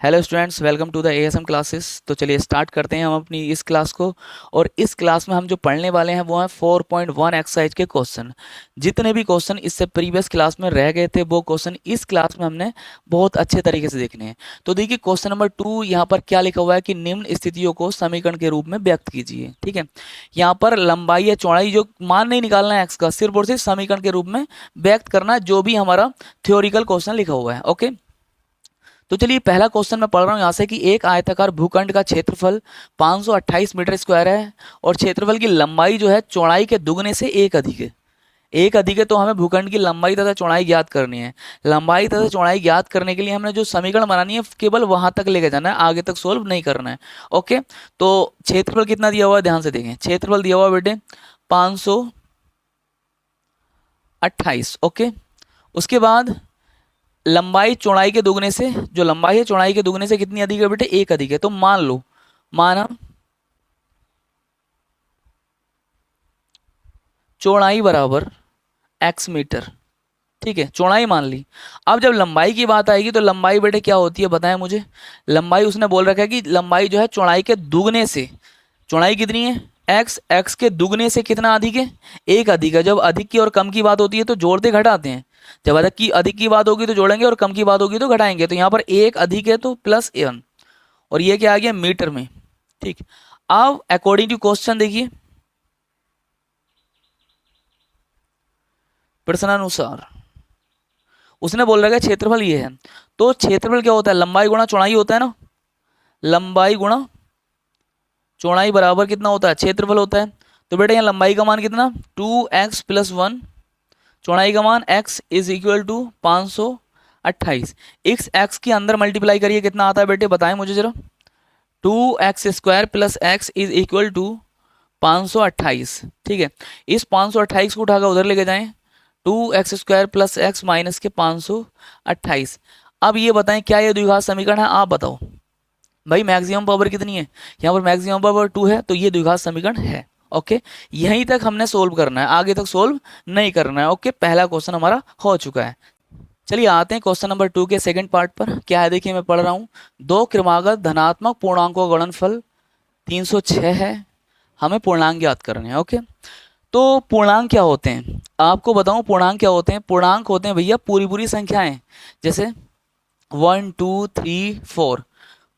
Hello students, welcome to the ASM classes. तो चलिए start करते हैं हम अपनी इस क्लास को। और इस क्लास में हम जो पढ़ने वाले हैं वो हैं 4.1 एक्सरसाइज के क्वेश्चन। जितने भी क्वेश्चन इससे प्रीवियस क्लास में रह गए थे वो क्वेश्चन इस क्लास में हमने बहुत अच्छे तरीके से देखने हैं। तो देखिए क्वेश्चन नंबर 2 यहाँ पर क्या लिखा हुआ है कि निम्न स्थितियों को समीकरण के रूप में व्यक्त कीजिए। ठीक है, यहाँ पर लंबाई या चौड़ाई जो मान नहीं निकालना है एक्स का, सिर्फ और सिर्फ समीकरण के रूप में व्यक्त करना है, जो भी हमारा थ्योरिकल क्वेश्चन लिखा हुआ है। ओके, तो चलिए पहला क्वेश्चन मैं पढ़ रहा हूँ यहाँ से कि एक आयताकार भूखंड का क्षेत्रफल 528 मीटर स्क्वायर है और क्षेत्रफल की लंबाई जो है चौड़ाई के दुगने से एक अधिक है। एक अधिक है तो हमें भूखंड की लंबाई तथा चौड़ाई ज्ञात करनी है। लंबाई तथा चौड़ाई ज्ञात करने के लिए हमने जो समीकरण बनानी है केवल वहां तक लेके जाना है, आगे तक सोल्व नहीं करना है। ओके, तो क्षेत्रफल कितना दिया हुआ है ध्यान से देखें। क्षेत्रफल दिया हुआ है बेटे 528। ओके, उसके बाद लंबाई चौड़ाई के दुगने से, जो लंबाई है चौड़ाई के दुगने से कितनी अधिक है बेटे, एक अधिक है। तो मान लो, माना चौड़ाई बराबर x मीटर। ठीक है, चौड़ाई मान ली। अब जब लंबाई की बात आएगी तो लंबाई बेटे क्या होती है बताएं मुझे। लंबाई उसने बोल रखा है कि लंबाई जो है चौड़ाई के दुगने से, चौड़ाई कितनी है x के दुगने से कितना अधिक है, एक अधिक है। जब अधिक की और कम की बात होती है तो जोड़ते घटाते हैं। जब अधिक की बात होगी तो जोड़ेंगे और कम की बात होगी तो घटाएंगे। तो यहाँ पर एक अधिक है तो प्लस वन, और ये क्या आ गया मीटर में। ठीक, अब अकॉर्डिंग टू क्वेश्चन देखिए, प्रश्नानुसार उसने बोल रखा है क्षेत्रफल ये है। तो क्षेत्रफल क्या होता है, लंबाई गुणा चौड़ाई होता है ना। लंबाई गुणा चौड़ाई बराबर कितना होता है, क्षेत्रफल होता है। तो बेटा यहाँ लंबाई का मान कितना 2x प्लस वन, चौड़ाई का मान x इज इक्वल टू 528। इस x के अंदर मल्टीप्लाई करिए कितना आता है बेटे बताएं मुझे जरा। 2x² plus x is equal to 528। ठीक है, इस 528 को उठाकर उधर लेके जाएं, 2x² प्लस एक्स माइनस के 528। अब ये बताएं क्या ये द्विघात समीकरण है, आप बताओ भाई। मैक्सिमम पावर कितनी है, यहाँ पर मैक्सिमम पावर 2 है, तो ये द्विघात समीकरण है। ओके, यहीं तक हमने सोल्व करना है, आगे तक सोल्व नहीं करना है। ओके, पहला क्वेश्चन हमारा हो चुका है। चलिए आते हैं क्वेश्चन नंबर 2 के सेकंड पार्ट पर। क्या है देखिए, मैं पढ़ रहा हूँ। दो क्रमागत धनात्मक पूर्णांकों का गुणनफल 306 है, हमें पूर्णांक ज्ञात करने हैं। ओके, तो पूर्णांक क्या होते हैं आपको बताऊं। पूर्णांक क्या होते हैं, पूर्णांक होते हैं भैया पूरी पूरी संख्याएं। जैसे 1 2 3 4,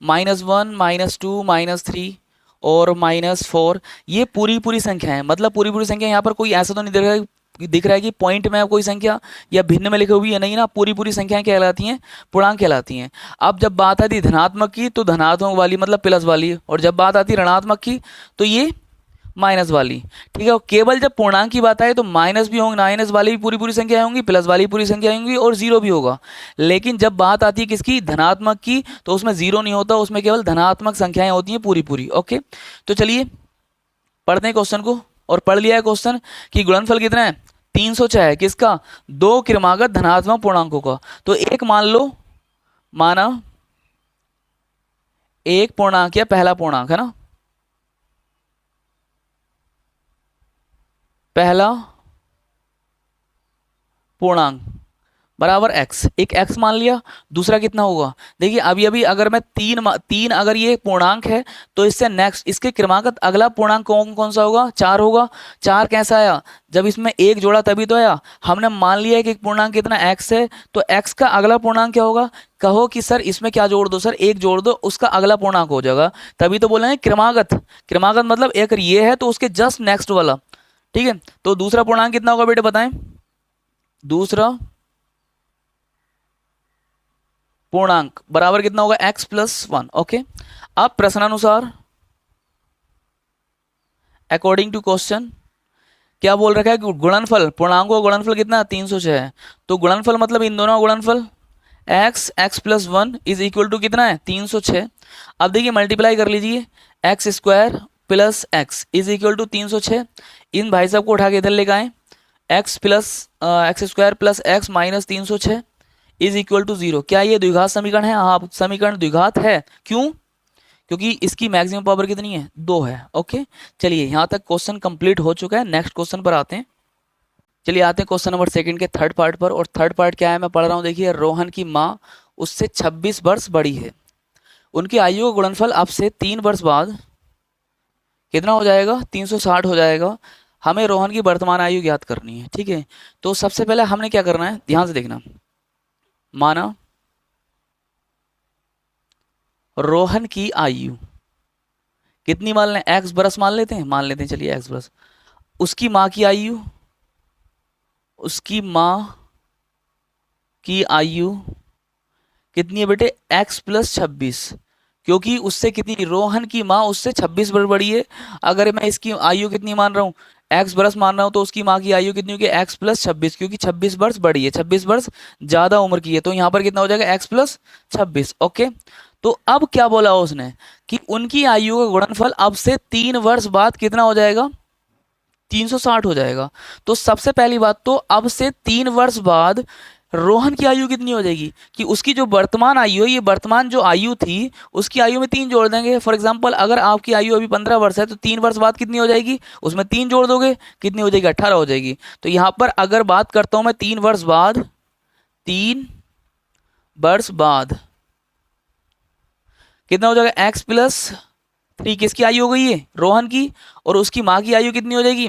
-1 -2 -3 और -4, ये पूरी पूरी संख्या है। मतलब पूरी पूरी संख्या, यहाँ पर कोई ऐसा तो नहीं दिख रहा है कि पॉइंट में कोई संख्या या भिन्न में लिखी हुई है, नहीं ना। पूरी पूरी संख्याएं कहलाती हैं, पूर्णांक कहलाती हैं। अब जब बात आती है धनात्मक की तो धनात्मक वाली मतलब प्लस वाली, और जब बात आती है ऋणात्मक की तो ये माइनस वाली। ठीक है, केवल जब पूर्णांक की बात आए तो माइनस भी होंगे, माइनस वाली भी पूरी पूरी संख्या होंगी, प्लस वाली पूरी संख्या होंगी और जीरो भी होगा। लेकिन जब बात आती है किसकी, धनात्मक की, तो उसमें जीरो नहीं होता, उसमें केवल धनात्मक संख्याएं होती हैं पूरी पूरी। ओके, तो चलिए पढ़ते हैं क्वेश्चन को। और पढ़ लिया है क्वेश्चन कि गुणनफल कितना है 306 है, किसका, दो क्रमागत धनात्मक पूर्णांकों का। तो एक मान लो, माना एक पूर्णांक या पहला पूर्णांक है ना, पहला पूर्णांक बराबर x, एक x मान लिया। दूसरा कितना होगा, देखिए अभी अभी अगर मैं तीन अगर ये पूर्णांक है तो इससे नेक्स्ट इसके क्रमागत अगला पूर्णांक कौन कौन सा होगा, 4 होगा। 4 कैसा आया, जब इसमें एक जोड़ा तभी तो आया। हमने मान लिया है कि एक पूर्णांक कितना x है, तो x का अगला पूर्णांक क्या होगा। कहो कि सर इसमें क्या जोड़ दो, सर एक जोड़ दो, उसका अगला पूर्णांक हो जाएगा। तभी तो बोले क्रमागत। क्रमागत मतलब एक ये है तो उसके जस्ट नेक्स्ट वाला। ठीक है, तो दूसरा पूर्णांक कितना होगा बेटे बताएं। दूसरा पूर्णांक बराबर कितना होगा, x प्लस वन। ओके, अब प्रश्नानुसार अकॉर्डिंग टू क्वेश्चन क्या बोल रखा है कि गुणनफल, पूर्णांकों का गुणनफल कितना है 306 है। तो गुणनफल मतलब इन दोनों का गुणनफल x plus one is equal to कितना है 306। अब देखिए मल्टीप्लाई कर लीजिए, x² plus x is equal to 306। इन भाई साहब को उठा के इधर लेकर आए, x² plus x minus 306 is equal to 0। क्या ये द्विघात समीकरण है, हाँ समीकरण द्विघात है। क्यों, क्योंकि इसकी मैक्सिमम पावर कितनी है 2 है। ओके, चलिए यहाँ तक क्वेश्चन कंप्लीट हो चुका है। नेक्स्ट क्वेश्चन पर आते हैं। चलिए आते हैं क्वेश्चन नंबर सेकंड के थर्ड पार्ट पर। और थर्ड पार्ट क्या है मैं पढ़ रहा हूँ, देखिए रोहन की माँ उससे 26 वर्ष बड़ी है। उनकी आयु का गुणनफल अब से 3 वर्ष बाद कितना हो जाएगा, 360 हो जाएगा। हमें रोहन की वर्तमान आयु ज्ञात करनी है, ठीक है। तो सबसे पहले हमने क्या करना है, ध्यान से देखना। माना रोहन की आयु कितनी मान लें, एक्स बरस मान लेते हैं, चलिए एक्स बरस। उसकी माँ की आयु, उसकी माँ की आयु कितनी है बेटे, एक्स प्लस 26, क्योंकि उससे कितनी, रोहन की माँ उससे 26 वर्ष बड़ी है। अगर मैं इसकी आयु कितनी मान रहा हूँ, एक्स बरस मान रहा हूँ, तो उसकी माँ की आयु कितनी होगी, एक्स प्लस 26, क्योंकि 26 वर्ष बड़ी है, 26 वर्ष ज़्यादा उम्र की है। तो यहाँ पर कितना हो जाएगा, एक्स प्लस 26। ओके, तो अब क्या बोला उसने कि उनकी आयु का गुणनफल अब से 3 वर्ष बाद कितना हो जाएगा, 360 हो जाएगा। तो सबसे पहली बात तो अब से 3 वर्ष बाद रोहन की आयु कितनी हो जाएगी कि उसकी जो वर्तमान आयु है, ये वर्तमान जो आयु थी उसकी आयु में 3 जोड़ देंगे। फॉर एग्जांपल अगर आपकी आयु अभी 15 वर्ष है तो 3 वर्ष बाद कितनी हो जाएगी, उसमें 3 जोड़ दोगे, कितनी हो जाएगी, 18 हो जाएगी। तो यहाँ पर अगर बात करता हूँ मैं 3 वर्ष बाद, 3 वर्ष बाद कितना हो जाएगा, एक्स प्लस 3, किसकी आयु हो गई है, रोहन की, और उसकी माँ की आयु कितनी हो जाएगी,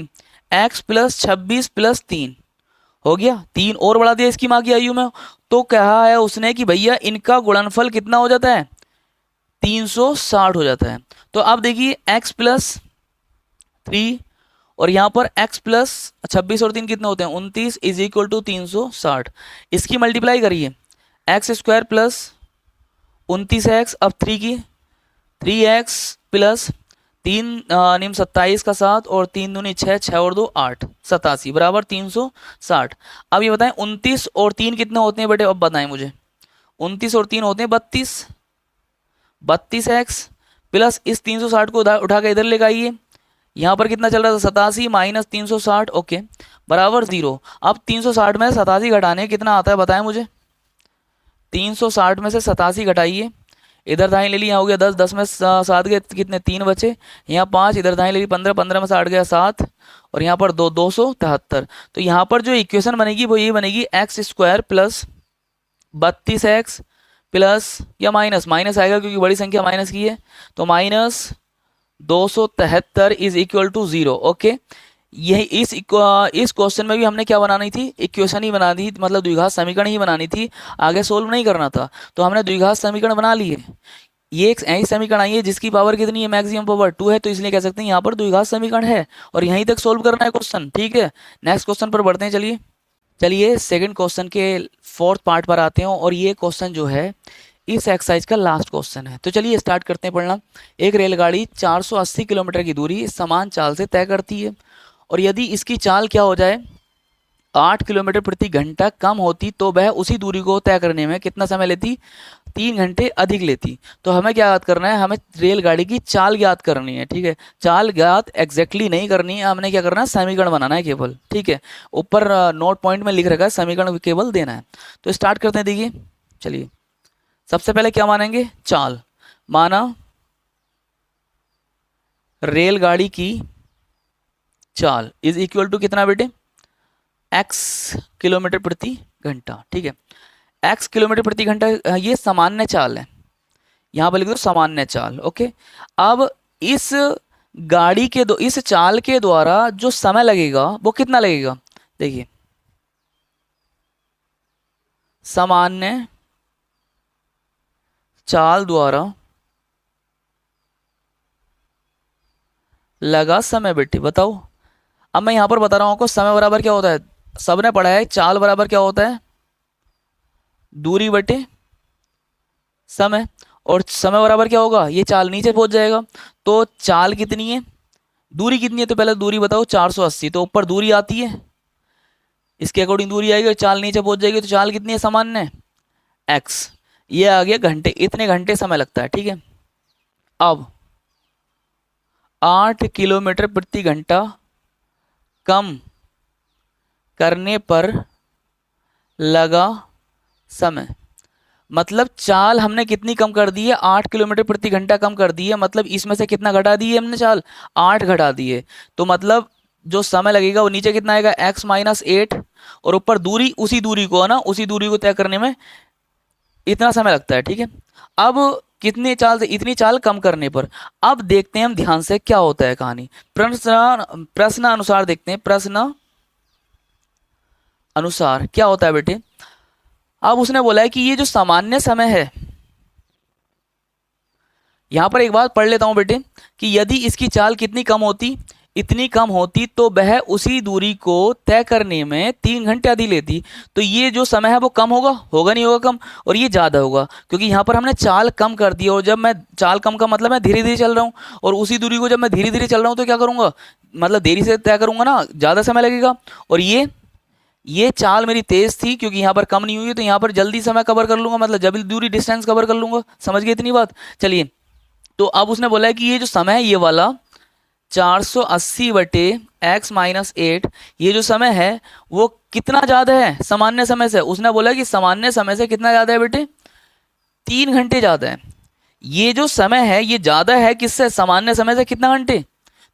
एक्स प्लस 26 प्लस 3 हो गया, 3 और बढ़ा दिया इसकी माँ की आयु में। तो कहा है उसने कि भैया इनका गुणनफल कितना हो जाता है, 360 हो जाता है। तो अब देखिए x प्लस 3 और यहाँ पर x प्लस 26 और 3 कितने होते हैं, 29 इज इक्वल टू 360। इसकी मल्टीप्लाई करिए, एक्स स्क्वायर प्लस 29x, अब 3 प्लस 3 निम 27 का 7 और 3 दूनी 6, 6 और 2 8, 87 बराबर 360। अब ये बताएं 29 और 3 कितने होते हैं बेटे, अब बताएं मुझे। 29 और 3 होते हैं 32x प्लस इस 360 को उठा के इधर लेकर आइए, यहाँ पर कितना चल रहा था, 87 माइनस 360, ओके बराबर 0। अब 360 में 87 घटाने कितना आता है बताएं मुझे, 360 में से 87 घटाइए, इधर दाएं ले ली, यहाँ हो गया 10, 10 में 7 गए कितने, 3 बचे, यहाँ 5, इधर दाएं ले ली 15, 15 में 8 गया 7, और यहाँ पर 273। तो यहाँ पर जो इक्वेशन बनेगी वो ये बनेगी, x square plus 32x plus या माइनस आएगा क्योंकि बड़ी संख्या माइनस की है, तो minus 273 is equal to 0। Okay, यही इस क्वेश्चन में भी हमने क्या बनानी थी, इक्वेशन ही बनानी थी, मतलब द्विघात समीकरण ही बनानी थी, आगे सोल्व नहीं करना था। तो हमने द्विघात समीकरण बना लिए। ये एक ऐसी समीकरण आई है जिसकी पावर कितनी है, मैक्सिमम पावर 2 है, तो इसलिए कह सकते हैं यहाँ पर द्विघात समीकरण है, और यहीं तक सोल्व करना है क्वेश्चन, ठीक है। नेक्स्ट क्वेश्चन पर बढ़ते हैं, चलिए सेकंड क्वेश्चन के 4th पार्ट पर आते हैं, और ये क्वेश्चन जो है इस एक्सरसाइज का लास्ट क्वेश्चन है। तो चलिए स्टार्ट करते हैं पढ़ना। एक रेलगाड़ी 480 किलोमीटर की दूरी समान चाल से तय करती है, और यदि इसकी चाल क्या हो जाए 8 किलोमीटर प्रति घंटा कम होती तो वह उसी दूरी को तय करने में कितना समय लेती, 3 घंटे अधिक लेती। तो हमें क्या याद करना है, हमें रेलगाड़ी की चाल ज्ञात करनी है, ठीक है। चाल ज्ञात एग्जैक्टली नहीं करनी है, हमने क्या करना है, समीकरण बनाना है केवल, ठीक है। ऊपर नोट पॉइंट में लिख रखा है, समीकरण केवल देना है। तो स्टार्ट करते हैं, देखिए चलिए सबसे पहले क्या मानेंगे, चाल। माना रेलगाड़ी की चाल इज इक्वल टू कितना बेटे, x किलोमीटर प्रति घंटा, ठीक है। x किलोमीटर प्रति घंटा ये सामान्य चाल है, यहाँ पर लिख दो सामान्य चाल, ओके। अब इस गाड़ी के इस चाल के द्वारा जो समय लगेगा वो कितना लगेगा, देखिए सामान्य चाल द्वारा लगा समय बेटे, बताओ। अब मैं यहां पर बता रहा हूं आपको, समय बराबर क्या होता है, सबने पढ़ा है, चाल बराबर क्या होता है, दूरी बटे समय, और समय बराबर क्या होगा, ये चाल नीचे पहुंच जाएगा। तो चाल कितनी है, दूरी कितनी है, तो पहले दूरी बताओ 480, तो ऊपर दूरी आती है, इसके अकॉर्डिंग दूरी आएगी, और चाल नीचे पहुंच जाएगी, तो चाल कितनी है सामान्य, x, ये आ गया घंटे, इतने घंटे समय लगता है, ठीक है। अब 8 किलोमीटर प्रति घंटा कम करने पर लगा समय, मतलब चाल हमने कितनी कम कर दी है, 8 किलोमीटर प्रति घंटा कम कर दी है, मतलब इसमें से कितना घटा दी है हमने, चाल 8 घटा दी है। तो मतलब जो समय लगेगा वो नीचे कितना आएगा, x माइनस 8, और ऊपर दूरी, उसी दूरी को है ना, उसी दूरी को तय करने में इतना समय लगता है, ठीक है। अब कितने चाल से, इतनी चाल कम करने पर। अब देखते हैं हम ध्यान से क्या होता है कहानी। प्रश्न अनुसार देखते हैं, प्रश्न अनुसार क्या होता है बेटे। अब उसने बोला है कि ये जो सामान्य समय है, यहां पर एक बात पढ़ लेता हूं बेटे, कि यदि इसकी चाल कितनी कम होती, इतनी कम होती, तो वह उसी दूरी को तय करने में 3 घंटे आदि लेती। तो ये जो समय है वो कम होगा, होगा नहीं होगा कम, और ये ज़्यादा होगा, क्योंकि यहाँ पर हमने चाल कम कर दी। और जब मैं चाल कम का मतलब मैं धीरे धीरे चल रहा हूँ, और उसी दूरी को जब मैं धीरे धीरे चल रहा हूँ तो क्या करूँगा, मतलब देरी से तय करूँगा ना, ज़्यादा समय लगेगा। और ये चाल मेरी तेज थी, क्योंकि यहाँ पर कम नहीं हुई, तो यहाँ पर जल्दी समय कवर कर लूंगा, मतलब जल्दी दूरी डिस्टेंस कवर कर लूंगा। समझ गए इतनी बात। चलिए, तो अब उसने बोला है कि ये जो समय है, ये वाला 480 बटे x माइनस 8, ये जो समय है वो कितना ज़्यादा है सामान्य समय से। उसने बोला है कि सामान्य समय से कितना ज़्यादा है बेटे, 3 घंटे ज़्यादा है। ये जो समय है ये ज़्यादा है किससे, सामान्य समय से कितना घंटे,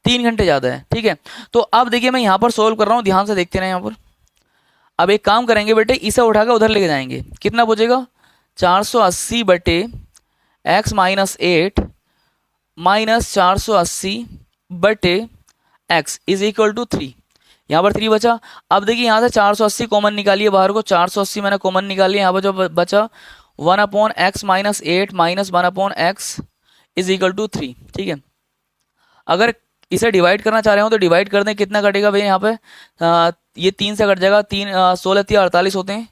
3 घंटे ज़्यादा है। ठीक है, तो अब देखिए मैं यहाँ पर सोल्व कर रहा हूँ, ध्यान से देखते रहे यहाँ पर। अब एक काम करेंगे बेटे, इसे उठाकर उधर लेके जाएंगे, कितना बचेगा, 480 बटे x माइनस 8 माइनस 480 बटे x इज इक्वल टू 3। यहाँ पर 3 बचा। अब देखिए यहाँ से 480 कॉमन निकालिए बाहर को, 480 मैंने कॉमन निकाल लिया। यहाँ पर जो बचा 1/x minus 8 minus 1/x is equal to 3। ठीक है, अगर इसे डिवाइड करना चाह रहे हो तो डिवाइड कर दें, कितना कटेगा भैया यहाँ पे, ये 3 से कट जाएगा, 3 16 3 48 होते हैं,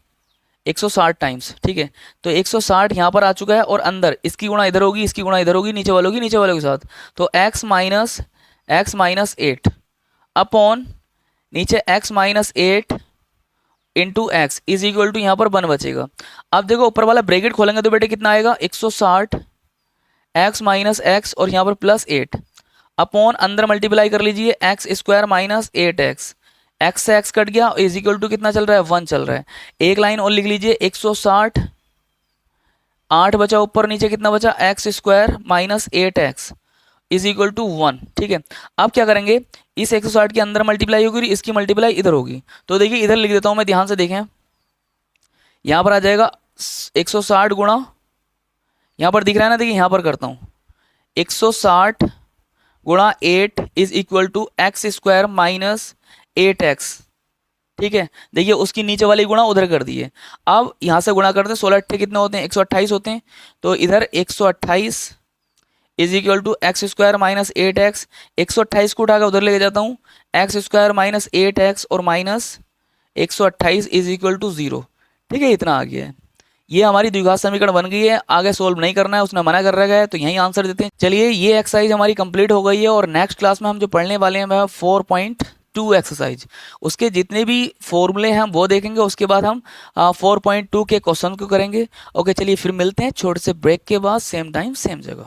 160 टाइम्स। ठीक है, तो 160 यहाँ पर आ चुका है, और अंदर इसकी गुणा इधर होगी, इसकी गुणा इधर होगी, नीचे वालों की नीचे वालों के साथ। तो x माइनस 8 अपॉन नीचे x minus 8 into x is equal to यहाँ पर 1 बचेगा। अब देखो ऊपर वाला ब्रैकेट खोलेंगे तो बेटे कितना आएगा, 160 x माइनस एक्स और यहाँ पर प्लस 8 अपॉन अंदर मल्टीप्लाई कर लीजिए x square minus 8x, x से x कट गया, इज इक्वल टू कितना चल रहा है, 1 चल रहा है। एक लाइन और लिख लीजिए, 160 8 बचा ऊपर, नीचे कितना बचा, x square minus 8x is equal to 1। ठीक है, अब क्या करेंगे, इस 160 के अंदर मल्टीप्लाई होगी, इसकी मल्टीप्लाई इधर होगी। तो देखिए इधर लिख देता हूं मैं, ध्यान से देखें, यहां पर आ जाएगा 160 गुणा, यहां पर दिख रहा है ना, देखिए यहां पर करता हूं, 160 गुणा 8 is equal to x square minus 8x। ठीक है, देखिए उसकी नीचे वाली गुणा उधर कर दिए। अब यहां से गुणा करते हैं, 16 अट्ठे कितने होते हैं, 128 होते हैं। तो इधर 128 is equal to x square minus 8x, 128 को उठाकर उधर लेके जाता हूँ, एक्स स्क्वायर माइनस 8x और माइनस 128 इज इक्वल टू 0। ठीक है, इतना आ गया है। ये हमारी द्विघात समीकरण बन गई है, आगे सोल्व नहीं करना है, उसने मना कर रखा है, तो यही आंसर देते हैं। चलिए ये एक्सरसाइज हमारी कंप्लीट हो गई है, और नेक्स्ट क्लास में हम जो पढ़ने वाले हैं वह 4.2 एक्सरसाइज, उसके जितने भी फॉर्मूले हैं वो देखेंगे, उसके बाद हम 4.2 के क्वेश्चन को करेंगे। ओके, चलिए फिर मिलते हैं छोटे से ब्रेक के बाद, सेम टाइम सेम जगह।